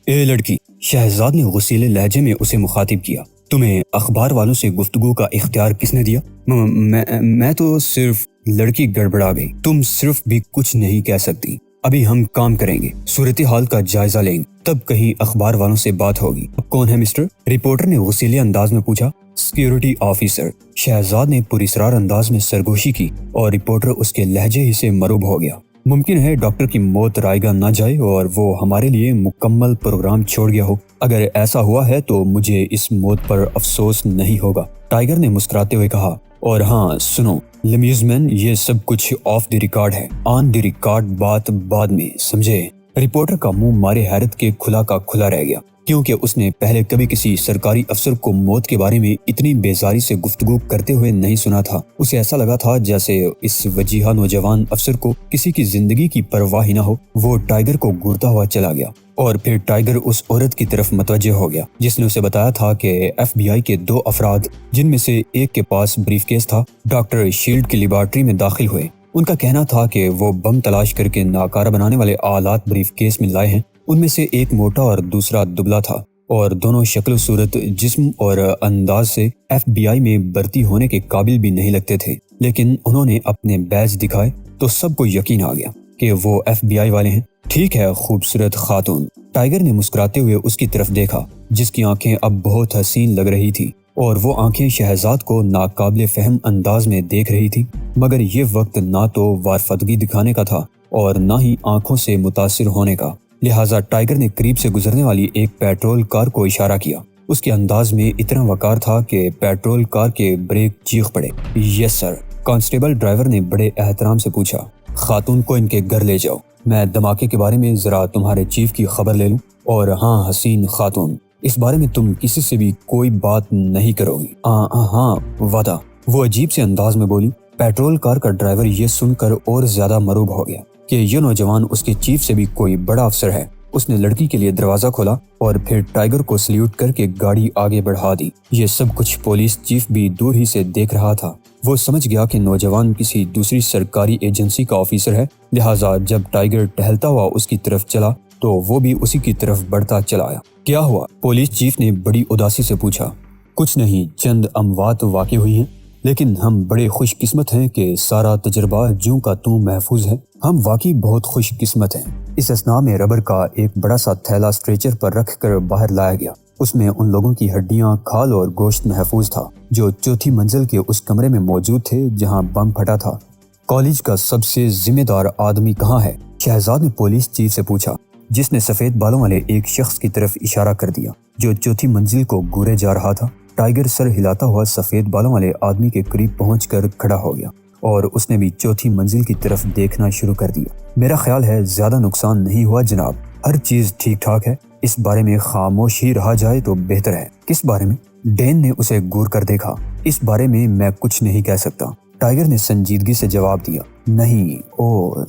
اے لڑکی، شہزاد نے غصیلے لہجے میں اسے مخاطب کیا، تمہیں اخبار والوں سے گفتگو کا اختیار کس نے دیا؟ میں تو صرف لڑکی گڑبڑا گئی، تم صرف بھی کچھ نہیں کہہ سکتی۔ ابھی ہم کام کریں گے، صورتحال کا جائزہ لیں گے، تب کہیں اخبار والوں سے بات ہوگی۔ اب کون ہے مسٹر؟ رپورٹر نے غصیلے انداز میں پوچھا۔ سیکیورٹی آفیسر، شہزاد نے پراسرار انداز میں سرگوشی کی اور رپورٹر اس کے لہجے ہی سے مروب ہو گیا۔ ممکن ہے ڈاکٹر کی موت رائے گاہ نہ جائے اور وہ ہمارے لیے مکمل پروگرام چھوڑ گیا ہو۔ اگر ایسا ہوا ہے تو مجھے اس موت پر افسوس نہیں ہوگا، ٹائیگر نے مسکراتے ہوئے کہا۔ اور ہاں سنو لیمیوزمین، یہ سب کچھ آف دی ریکارڈ ہے، آن دی ریکارڈ بات بعد میں، سمجھے؟ رپورٹر کا منہ مارے حیرت کے کھلا کا کھلا رہ گیا، کیونکہ اس نے پہلے کبھی کسی سرکاری افسر کو موت کے بارے میں اتنی بیزاری سے گفتگو کرتے ہوئے نہیں سنا تھا۔ اسے ایسا لگا تھا جیسے اس وجیہہ نوجوان افسر کو کسی کی زندگی کی پرواہ ہی نہ ہو۔ وہ ٹائیگر کو گھورتا ہوا چلا گیا اور پھر ٹائیگر اس عورت کی طرف متوجہ ہو گیا جس نے اسے بتایا تھا کہ ایف بی آئی کے 2 افراد، جن میں سے ایک کے پاس بریف کیس تھا، ڈاکٹر شیلڈ کی لیبارٹری میں داخل ہوئے۔ ان کا کہنا تھا کہ وہ بم تلاش کر کے ناکارہ بنانے والے آلات بریف کیس میں لائے ہیں۔ ان میں سے ایک موٹا اور دوسرا دبلا تھا، اور دونوں شکل و صورت، جسم اور انداز سے ایف بی آئی میں بھرتی ہونے کے قابل بھی نہیں لگتے تھے، لیکن انہوں نے اپنے بیج دکھائے تو سب کو یقین آ گیا کہ وہ ایف بی آئی والے ہیں۔ ٹھیک ہے خوبصورت خاتون، ٹائیگر نے مسکراتے ہوئے اس کی طرف دیکھا جس کی آنکھیں اب بہت حسین لگ رہی تھی، اور وہ آنکھیں شہزاد کو ناقابل فہم انداز میں دیکھ رہی تھی، مگر یہ وقت نہ تو وارفتگی دکھانے کا تھا اور نہ ہی آنکھوں سے متاثر ہونے کا۔ لہٰذا ٹائیگر نے قریب سے گزرنے والی ایک پیٹرول کار کو اشارہ کیا۔ اس کے انداز میں اتنا وقار تھا کہ پیٹرول کار کے بریک چیخ پڑے۔ یس سر، کانسٹیبل ڈرائیور نے بڑے احترام سے پوچھا۔ خاتون کو ان کے گھر لے جاؤ، میں دھماکے کے بارے میں ذرا تمہارے چیف کی خبر لے لوں۔ اور ہاں حسین خاتون، اس بارے میں تم کسی سے بھی کوئی بات نہیں کرو گی؟ ہاں وعدہ، وہ عجیب سے انداز میں بولی۔ پیٹرول کار کا ڈرائیور یہ سن کر اور زیادہ مروب ہو گیا کہ یہ نوجوان اس کے چیف سے بھی کوئی بڑا افسر ہے۔ اس نے لڑکی کے لیے دروازہ کھولا اور پھر ٹائیگر کو سلیوٹ کر کے گاڑی آگے بڑھا دی۔ یہ سب کچھ پولیس چیف بھی دور ہی سے دیکھ رہا تھا۔ وہ سمجھ گیا کہ نوجوان کسی دوسری سرکاری ایجنسی کا آفیسر ہے، لہٰذا جب ٹائیگر ٹہلتا ہوا اس کی طرف چلا تو وہ بھی اسی کی طرف بڑھتا چلا آیا۔ کیا ہوا؟ پولیس چیف نے بڑی اداسی سے پوچھا۔ کچھ نہیں، چند اموات واقع ہوئی ہیں، لیکن ہم بڑے خوش قسمت ہیں کہ سارا تجربہ جوں کا توں محفوظ ہے۔ ہم واقعی بہت خوش قسمت ہیں۔ اس اثناء میں ربر کا ایک بڑا سا تھیلا اسٹریچر پر رکھ کر باہر لایا گیا۔ اس میں ان لوگوں کی ہڈیاں، کھال اور گوشت محفوظ تھا جو چوتھی منزل کے اس کمرے میں موجود تھے جہاں بم پھٹا تھا۔ کالج کا سب سے ذمہ دار آدمی کہاں ہے؟ شہزاد نے پولیس چیف سے پوچھا، جس نے سفید بالوں والے ایک شخص کی طرف اشارہ کر دیا جو چوتھی منزل کو گھورے جا رہا تھا۔ ٹائیگر سر ہلاتا ہوا سفید بالوں والے آدمی کے قریب پہنچ کر کھڑا ہو گیا اور اس نے بھی چوتھی منزل کی طرف دیکھنا شروع کر دیا۔ میرا خیال ہے زیادہ نقصان نہیں ہوا جناب، ہر چیز ٹھیک ٹھاک ہے۔ اس بارے میں خاموش ہی رہا جائے تو بہتر ہے۔ کس بارے میں؟ ڈین نے اسے گور کر دیکھا۔ اس بارے میں کچھ نہیں کہہ سکتا، ٹائیگر نے سنجیدگی سے جواب دیا۔ نہیں،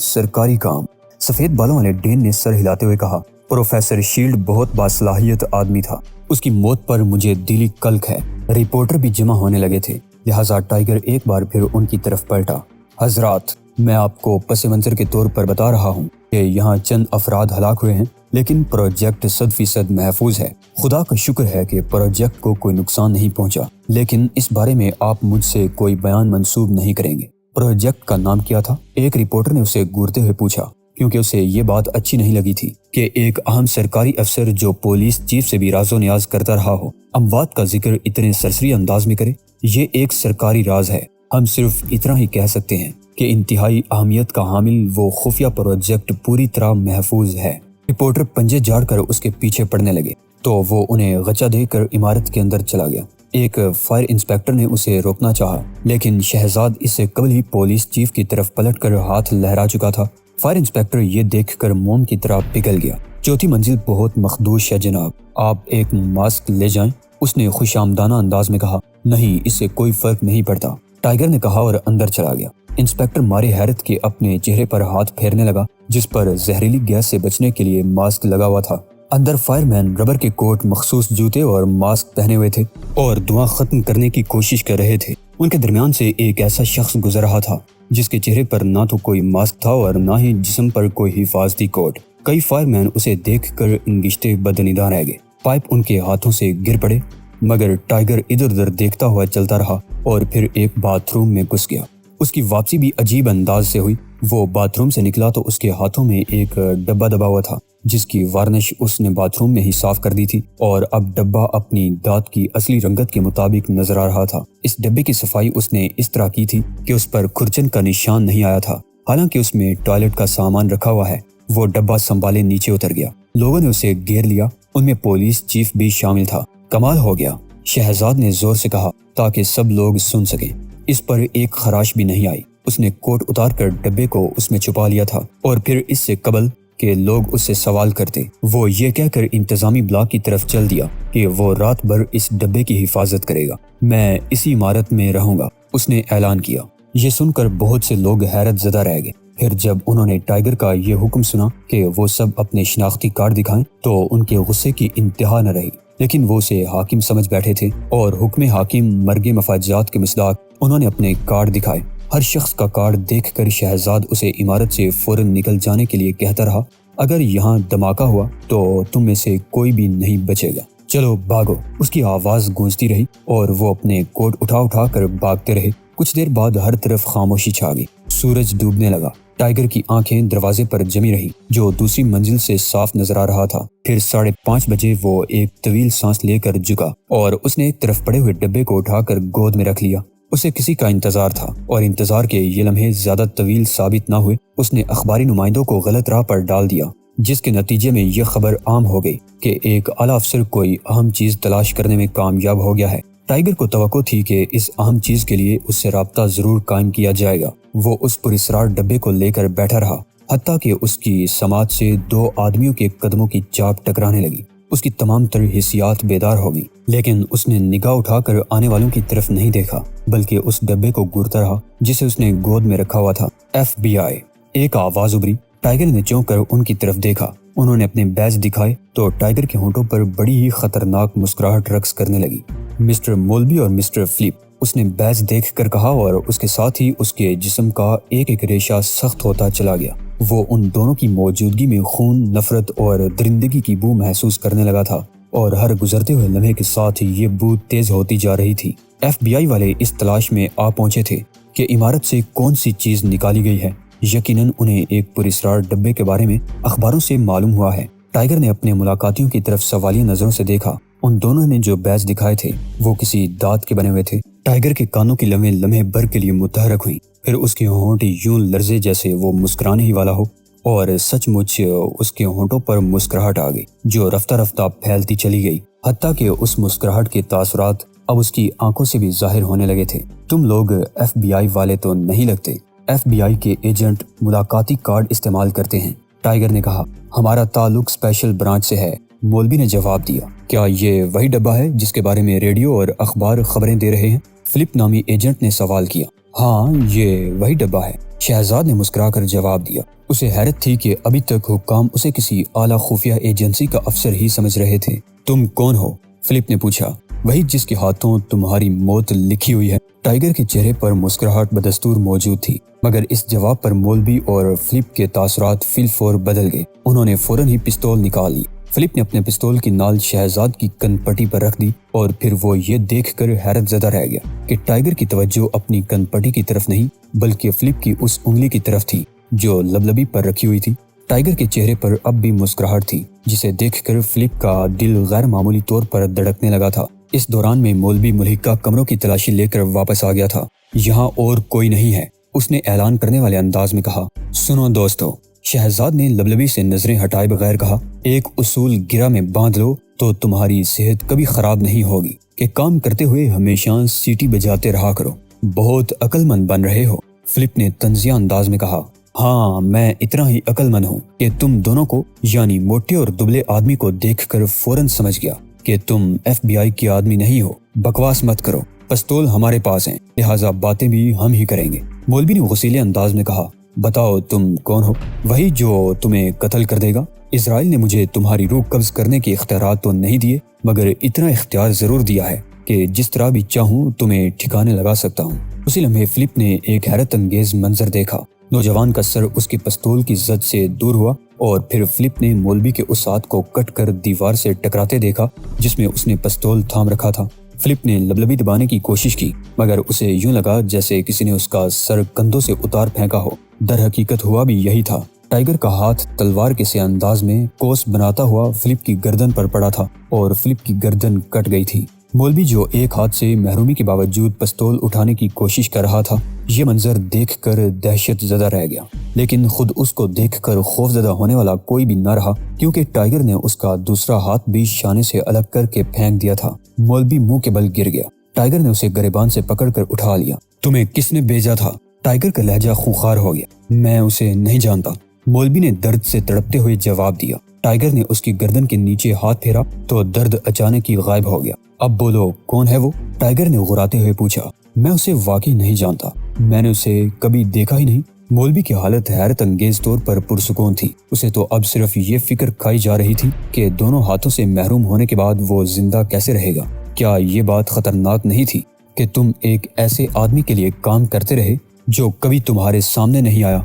سرکاری کام، سفید بالوں والے ڈین نے سر ہلاتے ہوئے کہا۔ پروفیسر شیلڈ بہت باصلاحیت آدمی تھا، اس کی موت پر مجھے دلی کلک ہے۔ رپورٹر بھی جمع ہونے لگے تھے، لہٰذا ٹائیگر ایک بار پھر ان کی طرف پلٹا۔ حضرات، میں آپ کو پس منظر کے طور پر بتا رہا ہوں کہ یہاں چند افراد ہلاک ہوئے ہیں، لیکن پروجیکٹ 100% محفوظ ہے۔ خدا کا شکر ہے کہ پروجیکٹ کو کوئی نقصان نہیں پہنچا، لیکن اس بارے میں آپ مجھ سے کوئی بیان منسوب نہیں کریں گے۔ پروجیکٹ کا نام کیا تھا؟ ایک رپورٹر نے اسے گورتے ہوئے پوچھا، کیونکہ اسے یہ بات اچھی نہیں لگی تھی کہ ایک اہم سرکاری افسر جو پولیس چیف سے بھی راز و نیاز کرتا رہا ہو، اموات کا ذکر اتنے سرسری انداز میں کرے۔ یہ ایک سرکاری راز ہے، ہم صرف اتنا ہی کہہ سکتے ہیں کہ انتہائی اہمیت کا حامل وہ خفیہ پروجیکٹ پوری طرح محفوظ ہے۔ رپورٹر پنجے جھاڑ کر اس کے پیچھے پڑنے لگے تو وہ انہیں غچہ دے کر عمارت کے اندر چلا گیا۔ ایک فائر انسپیکٹر نے اسے روکنا چاہا، لیکن شہزاد اس سے قبل ہی پولیس چیف کی طرف پلٹ کر ہاتھ لہرا چکا تھا۔ فائر انسپیکٹر یہ دیکھ کر موم کی طرح پگھل گیا۔ چوتھی منزل بہت مخدوش ہے جناب، آپ ایک ماسک لے جائیں، اس نے خوش آمدانہ انداز میں کہا۔ نہیں، اس سے کوئی فرق نہیں پڑتا، ٹائیگر نے کہا اور اندر چلا گیا۔ انسپیکٹر مارے حیرت کے اپنے چہرے پر ہاتھ پھیرنے لگا جس پر زہریلی گیس سے بچنے کے لیے ماسک لگا ہوا تھا۔ اندر فائر مین ربر کے کوٹ، مخصوص جوتے اور ماسک پہنے ہوئے تھے اور دھواں ختم کرنے کی کوشش کر رہے تھے۔ ان کے درمیان سے ایک ایسا شخص گزر رہا تھا جس کے چہرے پر نہ تو کوئی ماسک تھا اور نہ ہی جسم پر کوئی حفاظتی کوٹ۔ کئی فائر مین اسے دیکھ کر انگشتے بدنیدہ رہ گئے۔ پائپ ان کے ہاتھوں سے گر پڑے، مگر ٹائیگر ادھر ادھر دیکھتا ہوا چلتا رہا اور پھر ایک باتھ روم میں گھس گیا۔ اس کی واپسی بھی عجیب انداز سے ہوئی۔ وہ باتھ روم سے نکلا تو اس کے ہاتھوں میں ایک ڈبہ دبا ہوا تھا جس کی وارنش اس نے باتھ روم میں ہی صاف کر دی تھی، اور اب ڈبہ اپنی دانت کی اصلی رنگت کے مطابق نظر آ رہا تھا۔ اس ڈبے کی صفائی اس نے اس طرح کی تھی کہ اس پر کھرچن کا نشان نہیں آیا تھا، حالانکہ اس میں ٹوائلٹ کا سامان رکھا ہوا ہے۔ وہ ڈبہ سنبھالے نیچے اتر گیا۔ لوگوں نے اسے گھیر لیا، ان میں پولیس چیف بھی شامل تھا۔ کمال ہو گیا، شہزاد نے زور سے کہا تاکہ سب لوگ سن سکیں۔ اس پر ایک خراش بھی نہیں آئی۔ اس نے کوٹ اتار کر ڈبے کو اس میں چھپا لیا تھا، اور پھر اس سے قبل کہ لوگ اس سے سوال کرتے، وہ یہ کہہ کر انتظامی بلاک کی طرف چل دیا کہ وہ رات بھر اس ڈبے کی حفاظت کرے گا۔ میں اسی عمارت میں رہوں گا، اس نے اعلان کیا۔ یہ سن کر بہت سے لوگ حیرت زدہ رہ گئے۔ پھر جب انہوں نے ٹائیگر کا یہ حکم سنا کہ وہ سب اپنے شناختی کارڈ دکھائیں تو ان کے غصے کی انتہا نہ رہی، لیکن وہ اسے حاکم سمجھ بیٹھے تھے اور حکم حاکم مرگ مفاجات کے مصداق انہوں نے اپنے کارڈ دکھائے۔ ہر شخص کا کارڈ دیکھ کر شہزاد اسے عمارت سے فوراً نکل جانے کے لیے کہتا رہا، اگر یہاں دھماکہ ہوا تو تم میں سے کوئی بھی نہیں بچے گا، چلو بھاگو۔ اس کی آواز گونجتی رہی اور وہ اپنے کوٹ اٹھا کر بھاگتے رہے۔ کچھ دیر بعد ہر طرف خاموشی چھا گئی۔ سورج ڈوبنے لگا۔ ٹائیگر کی آنکھیں دروازے پر جمی رہی جو دوسری منزل سے صاف نظر آ رہا تھا۔ پھر 5:30 بجے وہ ایک طویل سانس لے کر جھکا اور اس نے ایک طرف پڑے ہوئے ڈبے کو اٹھا کر گود میں رکھ لیا۔ اسے کسی کا انتظار تھا، اور انتظار کے یہ لمحے زیادہ طویل ثابت نہ ہوئے۔ اس نے اخباری نمائندوں کو غلط راہ پر ڈال دیا، جس کے نتیجے میں یہ خبر عام ہو گئی کہ ایک اعلیٰ افسر کوئی اہم چیز تلاش کرنے میں کامیاب ہو گیا ہے۔ ٹائیگر کو توقع تھی کہ اس اہم چیز کے لیے اس سے رابطہ ضرور قائم کیا جائے گا۔ وہ اس پراسرار ڈبے کو لے کر بیٹھا رہا، حتیٰ کہ اس کی سماعت سے 2 آدمیوں کے قدموں کی چاپ ٹکرانے لگی۔ اس کی تمام تر حسیات بیدار ہو گئی، لیکن اس نے نگاہ اٹھا کر آنے والوں کی طرف نہیں دیکھا، بلکہ اس ڈبے کو گھورتا رہا جسے اس نے گود میں رکھا ہوا تھا۔ FBI! ایک آواز ابھری۔ ٹائیگر نے چونک کر ان کی طرف دیکھا۔ انہوں نے اپنے بیج دکھائے تو ٹائیگر کے ہونٹوں پر بڑی ہی خطرناک مسکراہٹ رقص کرنے لگی۔ مسٹر مولبی اور مسٹر فلپ، اس نے بیج دیکھ کر کہا، اور اس کے ساتھ ہی اس کے جسم کا ایک ایک ریشہ سخت ہوتا چلا گیا۔ وہ ان دونوں کی موجودگی میں خون، نفرت اور درندگی کی بو محسوس کرنے لگا تھا، اور ہر گزرتے ہوئے لمحے کے ساتھ ہی یہ بو تیز ہوتی جا رہی تھی۔ FBI والے اس تلاش میں آ پہنچے تھے کہ عمارت سے کون سی چیز نکالی گئی ہے۔ یقیناً انہیں ایک پراسرار ڈبے کے بارے میں اخباروں سے معلوم ہوا ہے۔ ٹائیگر نے اپنے ملاقاتیوں کی طرف سوالیہ نظروں سے دیکھا۔ ان دونوں نے جو بیج دکھائے تھے وہ کسی دانت کے بنے ہوئے تھے۔ ٹائیگر کے کانوں کی لمحے لمحے بھر کے لیے متحرک ہوئی، پھر اس کے ہونٹ یوں لرزے جیسے وہ مسکرانے ہی والا ہو، اور سچ مچ اس کے ہونٹوں پر مسکراہٹ آ گئی جو رفتہ رفتہ پھیلتی چلی گئی، حتیٰ کہ اس مسکراہٹ کے تاثرات اب اس کی آنکھوں سے بھی ظاہر ہونے لگے تھے۔ تم لوگ FBI والے تو نہیں لگتے۔ FBI کے ایجنٹ ملاقاتی کارڈ استعمال کرتے ہیں، ٹائیگر نے کہا۔ ہمارا تعلق اسپیشل برانچ سے ہے، مولوی نے جواب دیا۔ کیا یہ وہی ڈبہ ہے جس کے بارے میں ریڈیو اور اخبار خبریں دے رہے ہیں؟ فلپ نامی ایجنٹ نے سوال کیا۔ ہاں، یہ وہی ڈبہ ہے، شہزاد نے مسکرا کر جواب دیا۔ اسے حیرت تھی کہ ابھی تک حکام اسے کسی اعلیٰ خفیہ ایجنسی کا افسر ہی سمجھ رہے تھے۔ تم کون ہو؟ فلپ نے پوچھا۔ وہی جس کے ہاتھوں تمہاری موت لکھی ہوئی ہے۔ ٹائیگر کے چہرے پر مسکراہٹ بدستور موجود تھی، مگر اس جواب پر مولبی اور فلپ کے تاثرات فی الفور بدل گئے۔ انہوں نے فوراً ہی پستول نکال لی۔ فلپ نے اپنے پستول کی نال شہزاد کی کن پٹی پر رکھ دی، اور پھر وہ یہ دیکھ کر حیرت زدہ رہ گیا کہ ٹائیگر کی توجہ اپنی کن پٹی کی طرف نہیں بلکہ فلپ کی اس انگلی کی طرف تھی جو لبلبی پر رکھی ہوئی تھی۔ ٹائیگر کے چہرے پر اب بھی مسکراہٹ تھی، جسے دیکھ کر فلپ کا دل غیر معمولی طور پر دھڑکنے لگا تھا۔ اس دوران میں مولوی ملحقہ کمروں کی تلاشی لے کر واپس آ گیا تھا۔ یہاں اور کوئی نہیں ہے، اس نے اعلان کرنے والے انداز میں کہا۔ سنو دوستو، شہزاد نے لبلبی سے نظریں ہٹائے بغیر کہا، ایک اصول گرہ میں باندھ لو تو تمہاری صحت کبھی خراب نہیں ہوگی کہ کام کرتے ہوئے ہمیشہ سیٹی بجاتے رہا کرو۔ بہت عقل مند بن رہے ہو، فلپ نے طنزیہ انداز میں کہا۔ ہاں، میں اتنا ہی عقل مند ہوں کہ تم دونوں کو، یعنی موٹے اور دبلے آدمی کو دیکھ کر فوراً سمجھ گیا کہ تم FBI کے آدمی نہیں ہو۔ بکواس مت کرو، پستول ہمارے پاس ہیں، لہٰذا باتیں بھی ہم ہی کریں گے، مولوی نے غصیلے انداز میں کہا۔ بتاؤ تم کون ہو؟ وہی جو تمہیں قتل کر دے گا۔ اسرائیل نے مجھے تمہاری روح قبض کرنے کے اختیارات تو نہیں دیے، مگر اتنا اختیار ضرور دیا ہے کہ جس طرح بھی چاہوں تمہیں ٹھکانے لگا سکتا ہوں۔ اسی لمحے فلپ نے ایک حیرت انگیز منظر دیکھا۔ نوجوان کا سر اس کی پستول کی زد سے دور ہوا اور پھر فلپ نے مولوی کے اس ہاتھ کو کٹ کر دیوار سے ٹکراتے دیکھا جس میں اس نے پستول تھام رکھا تھا۔ فلپ نے لبلبی دبانے کی کوشش کی مگر اسے یوں لگا جیسے کسی نے اس کا سر کندھوں سے اتار پھینکا ہو۔ در حقیقت ہوا بھی یہی تھا۔ ٹائیگر کا ہاتھ تلوار کے سے انداز میں کوس بناتا ہوا فلپ کی گردن پر پڑا تھا اور فلپ کی گردن کٹ گئی تھی۔ مولوی جو ایک ہاتھ سے محرومی کے باوجود پستول اٹھانے کی کوشش کر رہا تھا، یہ منظر دیکھ کر دہشت زدہ رہ گیا، لیکن خود اس کو دیکھ کر خوف زدہ ہونے والا کوئی بھی نہ رہا کیونکہ ٹائیگر نے اس کا دوسرا ہاتھ بھی شانے سے الگ کر کے پھینک دیا تھا۔ مولوی منہ کے بل گر گیا۔ ٹائیگر نے اسے گریبان سے پکڑ کر اٹھا لیا۔ تمہیں کس نے بھیجا تھا؟ ٹائیگر کا لہجہ خونخوار ہو گیا۔ میں اسے نہیں جانتا، مولوی نے درد سے تڑپتے ہوئے جواب دیا۔ ٹائیگر نے اس کی گردن کے نیچے ہاتھ پھیرا تو درد اچانک ہی غائب ہو گیا۔ اب بولو، کون ہے وہ؟ ٹائیگر نے غراتے ہوئے پوچھا۔ میں اسے واقعی نہیں جانتا، میں نے اسے کبھی دیکھا ہی نہیں۔ مولوی کی حالت حیرت انگیز طور پر پرسکون تھی۔ اسے تو اب صرف یہ فکر کھائی جا رہی تھی کہ دونوں ہاتھوں سے محروم ہونے کے بعد وہ زندہ کیسے رہے گا۔ کیا یہ بات خطرناک نہیں تھی کہ تم ایک ایسے آدمی کے لیے کام کرتے رہے جو کبھی تمہارے سامنے نہیں آیا؟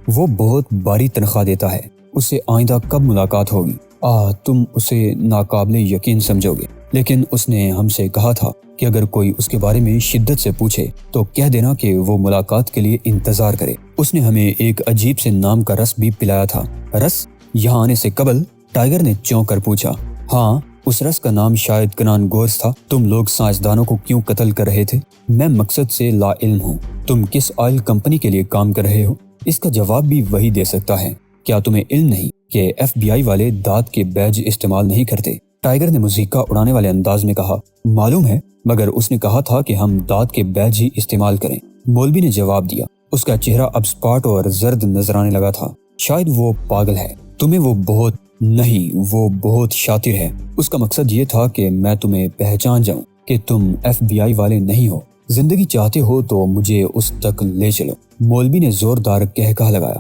وہ بہت باری تنخواہ دیتا ہے، اس سے آئندہ کب ملاقات ہوگی؟ تم اسے ناقابل یقین سمجھو گے، لیکن اس نے ہم سے کہا تھا کہ اگر کوئی اس کے بارے میں شدت سے پوچھے تو کہہ دینا کہ وہ ملاقات کے لیے انتظار کرے۔ اس نے ہمیں ایک عجیب سے نام کا رس بھی پلایا تھا۔ رس؟ یہاں آنے سے قبل؟ ٹائیگر نے چونک کر پوچھا۔ ہاں، اس رس کا نام شاید کنان گورس تھا۔ تم لوگ سائنسدانوں کو کیوں قتل کر رہے تھے؟ میں مقصد سے لا علم ہوں۔ تم کس آئل کمپنی کے لیے کام کر رہے ہو؟ اس کا جواب بھی وہی دے سکتا ہے۔ کیا تمہیں علم نہیں کہ ایف بی آئی والے دانت کے بیج استعمال نہیں کرتے؟ ٹائیگر نے مذاق اڑانے والے انداز میں کہا۔ معلوم ہے، مگر اس نے کہا تھا کہ ہم دانت کے بیج ہی استعمال کریں۔ مولوی نے جواب دیا۔ اس کا چہرہ اب سپاٹ اور زرد نظر آنے لگا تھا۔ شاید وہ پاگل ہے، تمہیں وہ بہت نہیں، وہ بہت شاطر ہے۔ اس کا مقصد یہ تھا کہ میں تمہیں پہچان جاؤں کہ تم ایف بی آئی والے نہیں ہو۔ زندگی چاہتے ہو تو مجھے اس تک لے چلو۔ مولوی نے زوردار کہا لگایا۔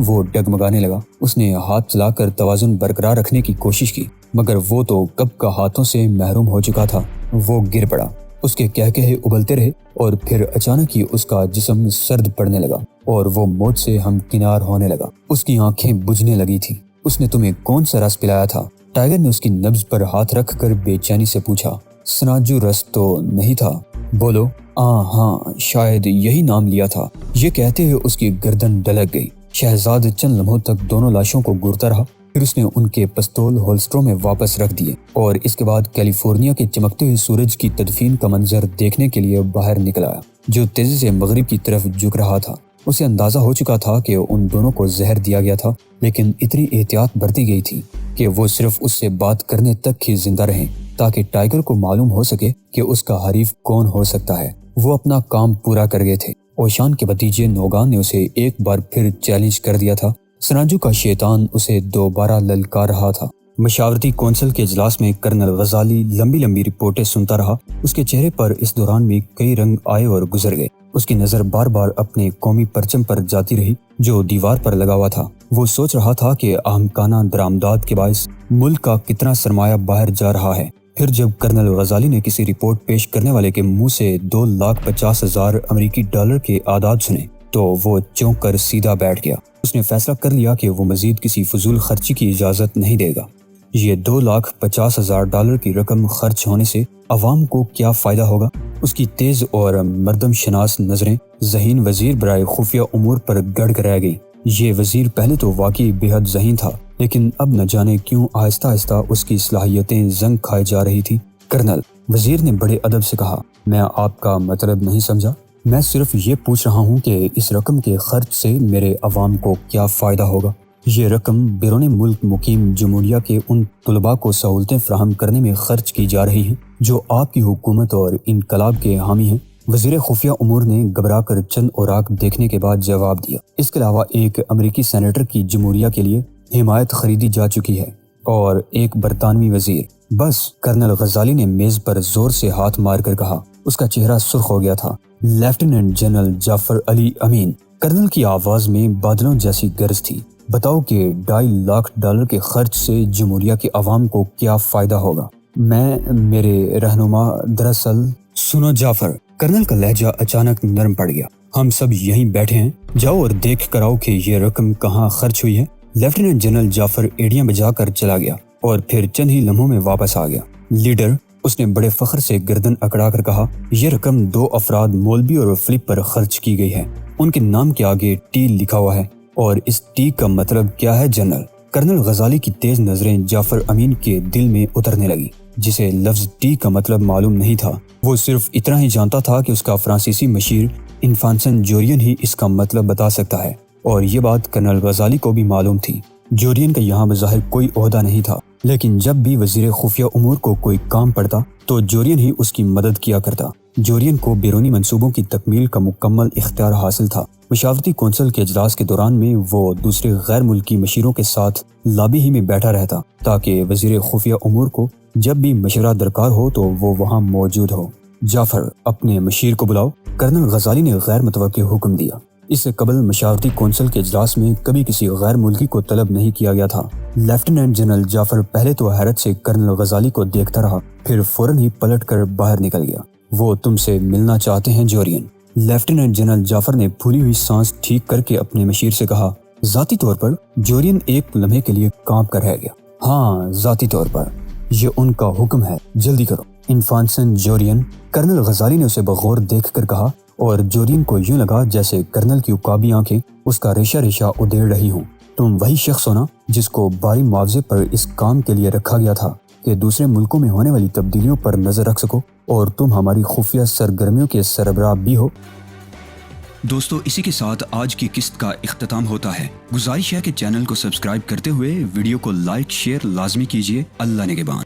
وہ ڈگمگانے لگا۔ اس نے ہاتھ چلا کر توازن برقرار رکھنے کی کوشش کی مگر وہ تو کب کا ہاتھوں سے محروم ہو چکا تھا۔ وہ گر پڑا۔ اس کے کہے ابلتے رہے اور پھر اچانک ہی اس کا جسم سرد پڑنے لگا اور وہ موت سے ہمکنار ہونے لگا۔ اس کی آنکھیں بجھنے لگی تھی۔ اس نے تمہیں کون سا رس پلایا تھا؟ ٹائیگر نے اس کی نبض پر ہاتھ رکھ کر بے چینی سے پوچھا۔ سناجو رس تو نہیں تھا؟ بولو۔ ہاں، شاید یہی نام لیا تھا۔ یہ کہتے ہوئے اس کی گردن ڈلک گئی۔ شہزاد چند لمحوں تک دونوں لاشوں کو گورتا رہا، پھر اس نے ان کے پستول ہولسٹروں میں واپس رکھ دیے اور اس کے بعد کیلیفورنیا کے چمکتے ہوئے سورج کی تدفین کا منظر دیکھنے کے لیے باہر نکل آیا جو تیزی سے مغرب کی طرف جھک رہا تھا۔ اسے اندازہ ہو چکا تھا کہ ان دونوں کو زہر دیا گیا تھا، لیکن اتنی احتیاط برتی گئی تھی کہ وہ صرف اس سے بات کرنے تک ہی زندہ رہیں تاکہ ٹائیگر کو معلوم ہو سکے کہ اس کا حریف کون ہو سکتا ہے۔ وہ اپنا کام پورا کر گئے تھے۔ اوشان کے بھتیجے نوگان نے اسے ایک بار پھر چیلنج کر دیا تھا۔ سناجو کا شیطان اسے دوبارہ للکار رہا تھا۔ مشاورتی کونسل کے اجلاس میں کرنل غزالی لمبی لمبی رپورٹیں سنتا رہا۔ اس کے چہرے پر اس دوران بھی کئی رنگ آئے اور گزر گئے۔ اس کی نظر بار بار اپنے قومی پرچم پر جاتی رہی جو دیوار پر لگا ہوا تھا۔ وہ سوچ رہا تھا کہ احمقانہ درآمدات کے باعث ملک کا کتنا سرمایہ باہر جا رہا ہے۔ پھر جب کرنل غزالی نے کسی رپورٹ پیش کرنے والے کے منہ سے 2,50,000 امریکی ڈالر کے اعداد سنے تو وہ چونک کر سیدھا بیٹھ گیا۔ اس نے فیصلہ کر لیا کہ وہ مزید کسی فضول خرچی کی اجازت نہیں دے گا۔ یہ 2,50,000 ڈالر کی رقم خرچ ہونے سے عوام کو کیا فائدہ ہوگا؟ اس کی تیز اور مردم شناس نظریں ذہین وزیر برائے خفیہ امور پر گڑ کر رہ گئی۔ یہ وزیر پہلے تو واقعی بے حد ذہین تھا، لیکن اب نہ جانے کیوں آہستہ آہستہ اس کی صلاحیتیں زنگ کھائے جا رہی تھی۔ کرنل، وزیر نے بڑے ادب سے کہا، میں آپ کا مطلب نہیں سمجھا۔ میں صرف یہ پوچھ رہا ہوں کہ اس رقم کے خرچ سے میرے عوام کو کیا فائدہ ہوگا؟ یہ رقم بیرون ملک مقیم جمہوریہ کے ان طلباء کو سہولتیں فراہم کرنے میں خرچ کی جا رہی ہیں جو آپ کی حکومت اور انقلاب کے حامی ہیں۔ وزیر خفیہ امور نے گھبرا کر چند اوراق دیکھنے کے بعد جواب دیا۔ اس کے علاوہ ایک امریکی سینیٹر کی جمہوریہ کے لیے حمایت خریدی جا چکی ہے اور ایک برطانوی وزیر۔ بس، کرنل غزالی نے میز پر زور سے ہاتھ مار کر کہا۔ اس کا چہرہ سرخ ہو گیا تھا۔ لیفٹیننٹ جنرل جعفر علی امین۔ کرنل کی آواز میں بادلوں جیسی گرج تھی۔ بتاؤ کہ 2.5 لاکھ ڈالر کے خرچ سے جمہوریہ کے عوام کو کیا فائدہ ہوگا؟ میرے رہنما دراصل… سنو جعفر، کرنل کا لہجہ اچانک نرم پڑ گیا۔ ہم سب یہیں بیٹھے ہیں، جاؤ اور دیکھ کر آؤ کہ یہ رقم کہاں خرچ ہوئی ہے۔ لیفٹیننٹ جنرل جعفر ایڑیاں بجا کر چلا گیا اور پھر چند ہی لمحوں میں واپس آ گیا۔ لیڈر، اس نے بڑے فخر سے گردن اکڑا کر کہا، یہ رقم 2 افراد مولوی اور فلپ پر خرچ کی گئی ہے۔ ان کے نام کے آگے ٹی لکھا ہوا ہے، اور اس ٹی کا مطلب کیا ہے جنرل؟ کرنل غزالی کی تیز نظریں جعفر امین کے دل میں اترنے لگی، جسے لفظ ٹی کا مطلب معلوم نہیں تھا۔ وہ صرف اتنا ہی جانتا تھا کہ اس کا فرانسیسی مشیر انفانسن جورین ہی اس کا مطلب بتا سکتا ہے، اور یہ بات کرنل غزالی کو بھی معلوم تھی۔ جورین کا یہاں بظاہر کوئی عہدہ نہیں تھا، لیکن جب بھی وزیر خفیہ امور کو کوئی کام پڑتا تو جورین ہی اس کی مدد کیا کرتا۔ جورین کو بیرونی منصوبوں کی تکمیل کا مکمل اختیار حاصل تھا۔ مشاورتی کونسل کے اجلاس کے دوران میں وہ دوسرے غیر ملکی مشیروں کے ساتھ لابی ہی میں بیٹھا رہتا تاکہ وزیر خفیہ امور کو جب بھی مشورہ درکار ہو تو وہ وہاں موجود ہو۔ جعفر، اپنے مشیر کو بلاؤ، کرنل غزالی نے غیر متوقع حکم دیا۔ اس سے قبل مشاورتی کونسل کے اجلاس میں کبھی کسی غیر ملکی کو طلب نہیں کیا گیا تھا۔ لیفٹیننٹ جنرل جعفر پہلے تو حیرت سے کرنل غزالی کو دیکھتا رہا، پھر فوراً ہی پلٹ کر باہر نکل گیا۔ وہ تم سے ملنا چاہتے ہیں جورین؟ لیفٹیننٹ جنرل جعفر نے پھولی ہوئی سانس ٹھیک کر کے اپنے مشیر سے کہا۔ ذاتی طور پر؟ جورین ایک لمحے کے لیے کانپ کر رہ گیا۔ ہاں، ذاتی طور پر، یہ ان کا حکم ہے، جلدی کرو۔ انفانسن جورین، کرنل غزالی نے اسے بغور دیکھ کر کہا، اور جورین کو یوں لگا جیسے کرنل کی عقابی آنکھیں اس کا ریشہ ریشہ ادھیڑ رہی ہوں۔ تم وہی شخص ہو نا جس کو باری معاوضے پر اس کام کے لیے رکھا گیا تھا کہ دوسرے ملکوں میں ہونے والی تبدیلیوں پر نظر رکھ سکو، اور تم ہماری خفیہ سرگرمیوں کے سربراہ بھی ہو۔ دوستو، اسی کے ساتھ آج کی قسط کا اختتام ہوتا ہے۔ گزارش ہے کہ چینل کو سبسکرائب کرتے ہوئے ویڈیو کو لائک شیئر لازمی کیجیے۔ اللہ نگہبان۔